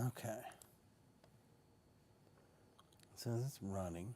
Okay. So it's running.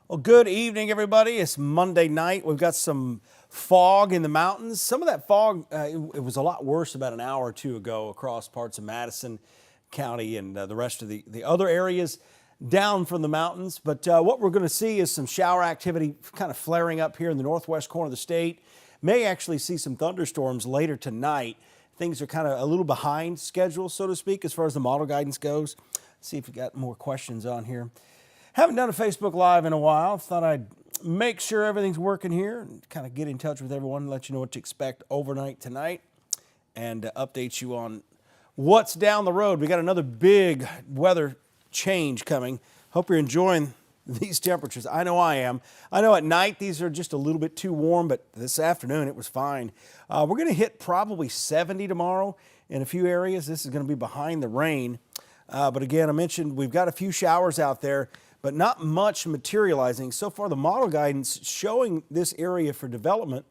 Well, good evening, everybody. It's Monday night. We've got some fog in the mountains. Some of that fog, it was a lot worse about an hour or two ago across parts of Madison County and the rest of the other areas down from the mountains. But what we're going to see is some shower activity kind of flaring up here in the northwest corner of the state. May actually see some thunderstorms later tonight. Things are kind of a little behind schedule, so to speak, as far as the model guidance goes. Let's see if we got more questions on here. Haven't done a Facebook Live in a while. Thought I'd make sure everything's working here and kind of get in touch with everyone, let you know what to expect overnight tonight, and update you on what's down the road. We got another big weather change coming. Hope you're enjoying these temperatures. I know I am. I know at night these are just a little bit too warm, but this afternoon it was fine. We're going to hit probably 70 tomorrow in a few areas. This is going to be behind the rain. But again, I mentioned we've got a few showers out there, but not much materializing. So far, the model guidance showing this area for development,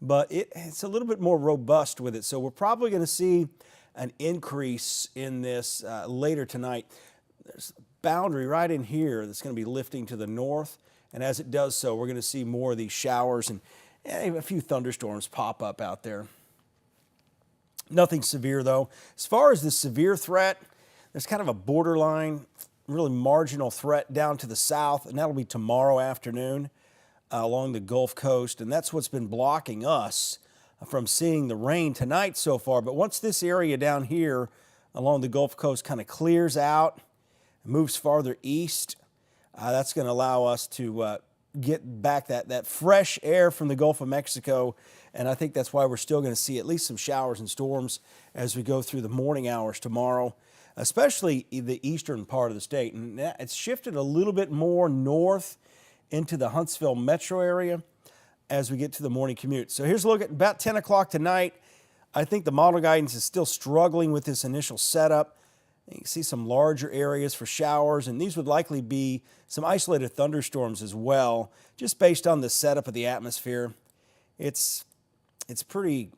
but it's a little bit more robust with it. So we're probably going to see an increase in this later tonight. There's a boundary right in here that's going to be lifting to the north, and as it does so, we're going to see more of these showers and a few thunderstorms pop up out there. Nothing severe, though. As far as the severe threat, there's kind of a borderline, really marginal threat down to the south, and that'll be tomorrow afternoon along the Gulf Coast, and that's what's been blocking us from seeing the rain tonight so far. But once this area down here along the Gulf Coast kind of clears out, moves farther east, that's going to allow us to get back that fresh air from the Gulf of Mexico, and I think that's why we're still going to see at least some showers and storms as we go through the morning hours tomorrow, especially the eastern part of the state. And it's shifted a little bit more north into the Huntsville metro area as we get to the morning commute. So here's a look at about 10 o'clock tonight. I think the model guidance is still struggling with this initial setup. You can see some larger areas for showers, and these would likely be some isolated thunderstorms as well, just based on the setup of the atmosphere. It's pretty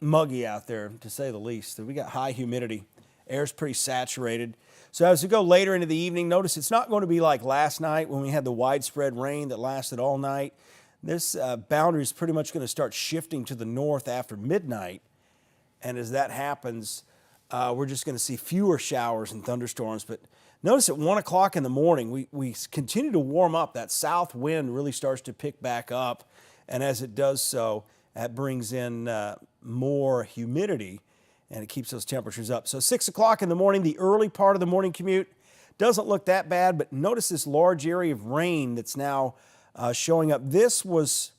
muggy out there, to say the least. We got high humidity. Air's pretty saturated. So as we go later into the evening, notice it's not going to be like last night when we had the widespread rain that lasted all night. This boundary is pretty much going to start shifting to the north after midnight. And as that happens, we're just going to see fewer showers and thunderstorms. But notice at 1 o'clock in the morning, we continue to warm up. That south wind really starts to pick back up. And as it does so, that brings in more humidity, and it keeps those temperatures up. So 6 o'clock in the morning, the early part of the morning commute, doesn't look that bad, but notice this large area of rain that's now showing up. This was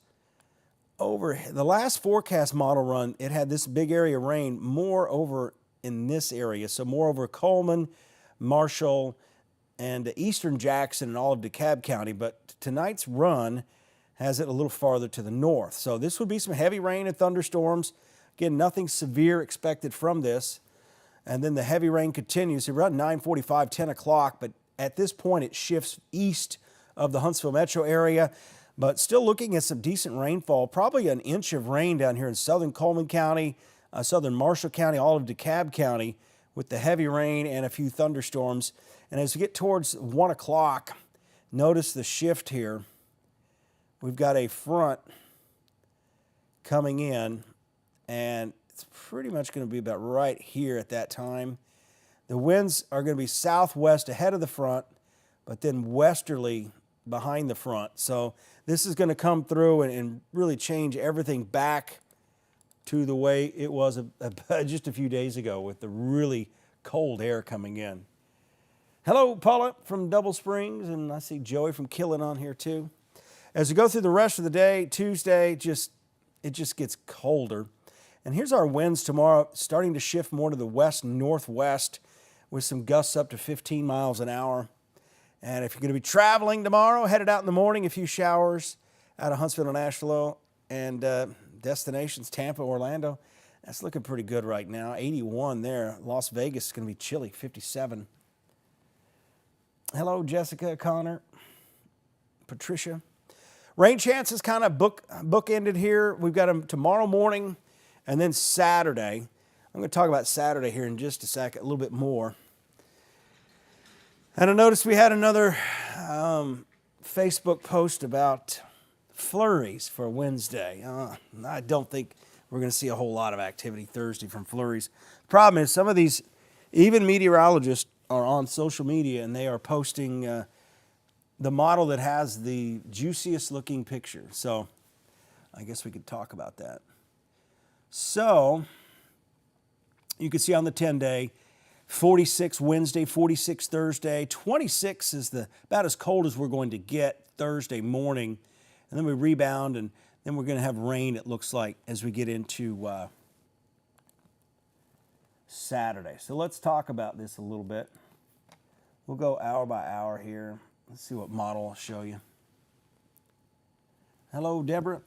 over the last forecast model run. It had this big area of rain more over in this area, so more over Coleman, Marshall, and eastern Jackson and all of DeKalb County. But tonight's run has it a little farther to the north. So this would be some heavy rain and thunderstorms. Again, nothing severe expected from this. And then the heavy rain continues around 9:45, 10 o'clock, but at this point it shifts east of the Huntsville metro area, but still looking at some decent rainfall, probably an inch of rain down here in southern Coleman County, southern Marshall County, all of DeKalb County, with the heavy rain and a few thunderstorms. And as we get towards 1 o'clock, notice the shift here. We've got a front coming in, and it's pretty much going to be about right here at that time. The winds are going to be southwest ahead of the front, but then westerly behind the front. So this is going to come through and really change everything back to the way it was just a few days ago with the really cold air coming in. Hello, Paula from Double Springs, and I see Joey from Killen on here too. As we go through the rest of the day, Tuesday, it just gets colder. And here's our winds tomorrow, starting to shift more to the west-northwest with some gusts up to 15 miles an hour. And if you're going to be traveling tomorrow, headed out in the morning, a few showers out of Huntsville and Asheville, and destinations Tampa, Orlando. That's looking pretty good right now. 81 there. Las Vegas is going to be chilly, 57. Hello, Jessica, Connor, Patricia. Rain chances kind of bookended here. We've got them tomorrow morning and then Saturday. I'm going to talk about Saturday here in just a second, a little bit more. And I noticed we had another Facebook post about flurries for Wednesday. I don't think we're going to see a whole lot of activity Thursday from flurries. Problem is, some of these, even meteorologists, are on social media and they are posting the model that has the juiciest looking picture. So I guess we could talk about that. So you can see on the 10-day, 46 Wednesday, 46 Thursday, 26 is about as cold as we're going to get Thursday morning. And then we rebound, and then we're going to have rain, it looks like, as we get into Saturday. So let's talk about this a little bit. We'll go hour by hour here. Let's see what model I'll show you. Hello, Deborah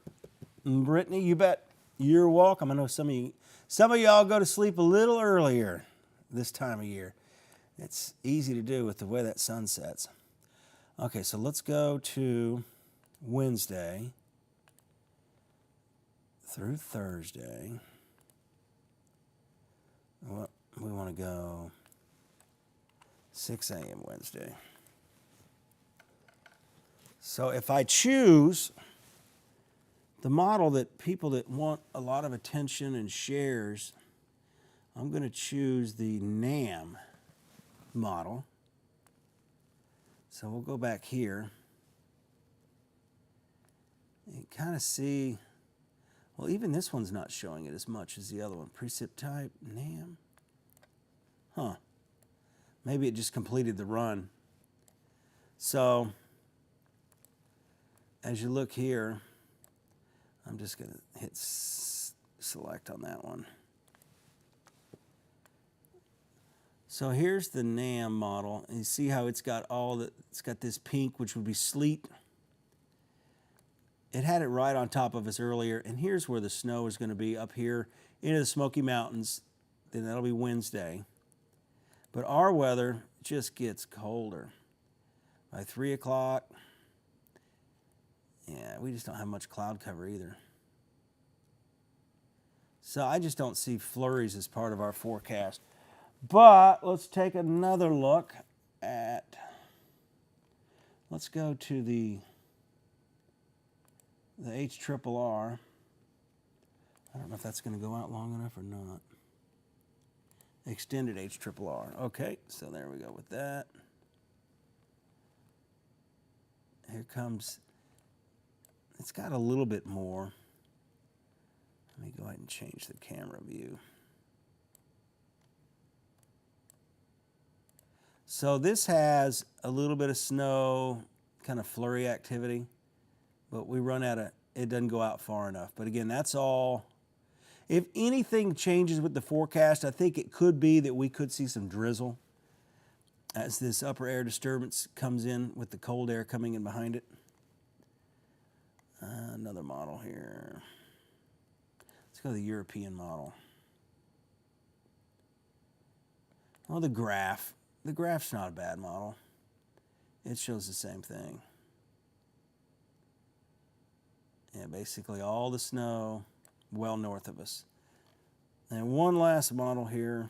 and Brittany. You bet. You're welcome. I know some of y'all go to sleep a little earlier this time of year. It's easy to do with the way that sun sets. Okay, so let's go to Wednesday through Thursday. Well, we want to go 6 a.m. Wednesday. So if I choose the model that people that want a lot of attention and shares, I'm going to choose the NAM model. So we'll go back here and kind of see, well, even this one's not showing it as much as the other one. Precip type, NAM. Huh. Maybe it just completed the run. So as you look here, I'm just going to hit select on that one. So here's the NAM model, and you see how it's got it's got this pink, which would be sleet. It had it right on top of us earlier, and here's where the snow is going to be up here into the Smoky Mountains. Then that'll be Wednesday. But our weather just gets colder. By 3 o'clock, yeah, we just don't have much cloud cover either. So I just don't see flurries as part of our forecast. But let's take another look at, let's go to the HRRR. I don't know if that's going to go out long enough or not. Extended HRRR. Okay, so there we go with that. Here comes, it's got a little bit more. Let me go ahead and change the camera view. So this has a little bit of snow, kind of flurry activity, but we run out of, it doesn't go out far enough. But again, that's all. If anything changes with the forecast, I think it could be that we could see some drizzle as this upper air disturbance comes in with the cold air coming in behind it. Another model here. Let's go to the European model. Well, the graph. The graph's not a bad model. It shows the same thing. Yeah, basically all the snow well north of us. And one last model here.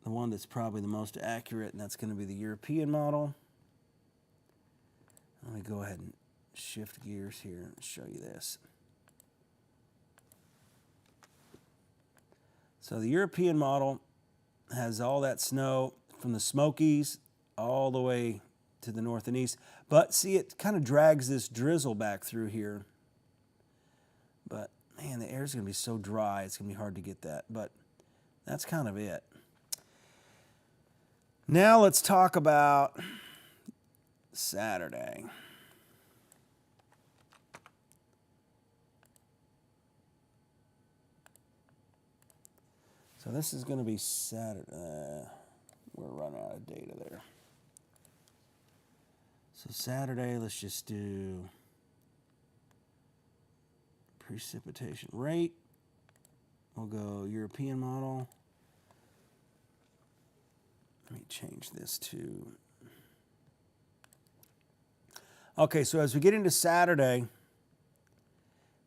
The one that's probably the most accurate, and that's going to be the European model. Let me go ahead and shift gears here and show you this. So the European model has all that snow from the Smokies all the way to the north and east. But see, it kind of drags this drizzle back through here. But man, the air's going to be so dry, it's going to be hard to get that. But that's kind of it. Now let's talk about Saturday. So this is going to be Saturday. We're running out of data there. So Saturday, let's just do precipitation rate. We'll go European model. Let me change this to... Okay, so as we get into Saturday,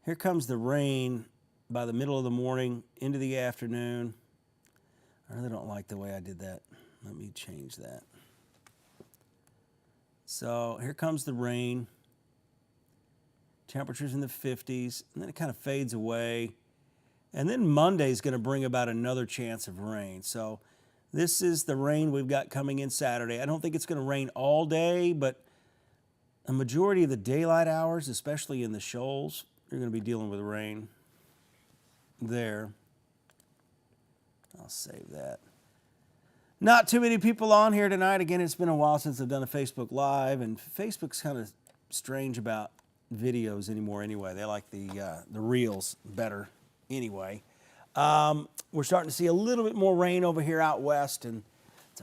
here comes the rain by the middle of the morning into the afternoon. I really don't like the way I did that. Let me change that. So here comes the rain. Temperatures in the 50s, and then it kind of fades away. And then Monday's going to bring about another chance of rain. So this is the rain we've got coming in Saturday. I don't think it's going to rain all day, but a majority of the daylight hours, especially in the shoals, you're going to be dealing with rain there. I'll save that. Not too many people on here tonight. Again, it's been a while since I've done a Facebook Live, and Facebook's kind of strange about videos anymore anyway. They like the reels better anyway. We're starting to see a little bit more rain over here out west, and that's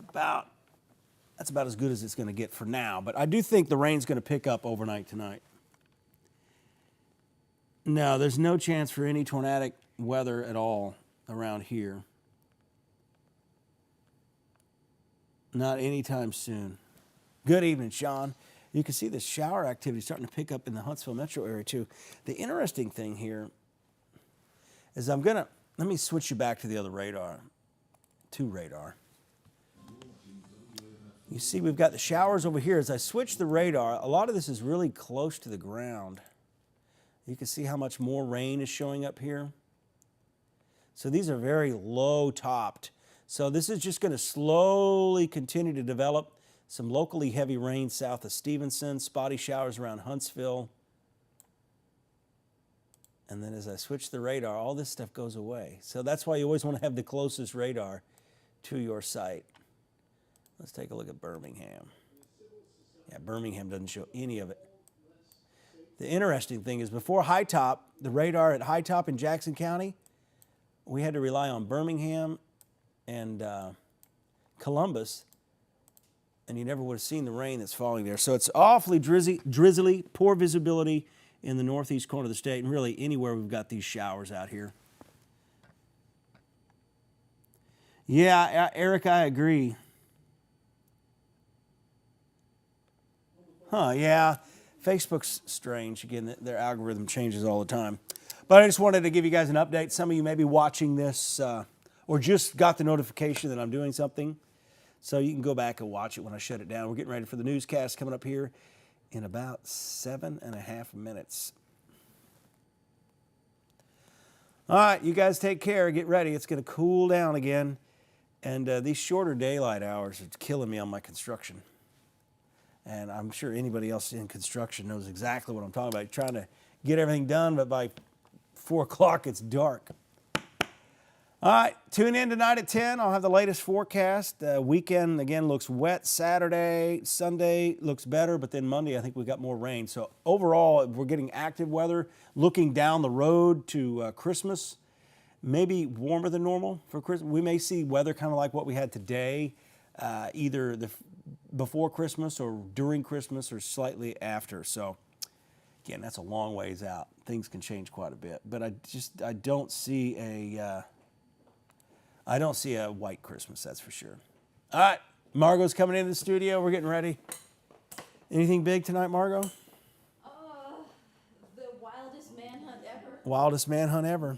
about as good as it's going to get for now. But I do think the rain's going to pick up overnight tonight. No, there's no chance for any tornadic weather at all around here. Not anytime soon. Good evening, Sean. You can see the shower activity starting to pick up in the Huntsville metro area too. The interesting thing here is let me switch you back to the other radar, to radar. You see we've got the showers over here. As I switch the radar, a lot of this is really close to the ground. You can see how much more rain is showing up here. So these are very low topped. So this is just going to slowly continue to develop. Some locally heavy rain south of Stevenson, spotty showers around Huntsville. And then as I switch the radar, all this stuff goes away. So that's why you always want to have the closest radar to your site. Let's take a look at Birmingham. Yeah, Birmingham doesn't show any of it. The interesting thing is before high top, the radar at high top in Jackson County, we had to rely on Birmingham and Columbus, and you never would have seen the rain that's falling there. So it's awfully drizzly, poor visibility in the northeast corner of the state, and really anywhere we've got these showers out here. Yeah, Eric, I agree. Yeah. Facebook's strange. Again, their algorithm changes all the time. But I just wanted to give you guys an update. Some of you may be watching this or just got the notification that I'm doing something. So you can go back and watch it when I shut it down. We're getting ready for the newscast coming up here in about 7.5 minutes. All right, you guys take care. Get ready. It's going to cool down again. And these shorter daylight hours are killing me on my construction. And I'm sure anybody else in construction knows exactly what I'm talking about. You're trying to get everything done, but by 4 o'clock it's dark. All right, tune in tonight at 10. I'll have the latest forecast. Weekend, again, looks wet. Saturday, Sunday looks better, but then Monday I think we got more rain. So overall, we're getting active weather. Looking down the road to Christmas, maybe warmer than normal for Christmas. We may see weather kind of like what we had today, either before Christmas or during Christmas or slightly after. So Again, that's a long ways out. Things can change quite a bit, but I don't see a white Christmas. That's for sure. All right, Margot's coming into the studio. We're getting ready. Anything big tonight, Margot? The wildest manhunt ever. Wildest manhunt ever.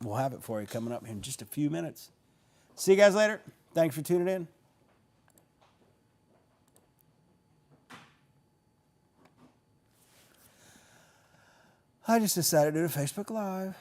We'll have it for you coming up in just a few minutes. See you guys later. Thanks for tuning in. I just decided to do a Facebook Live.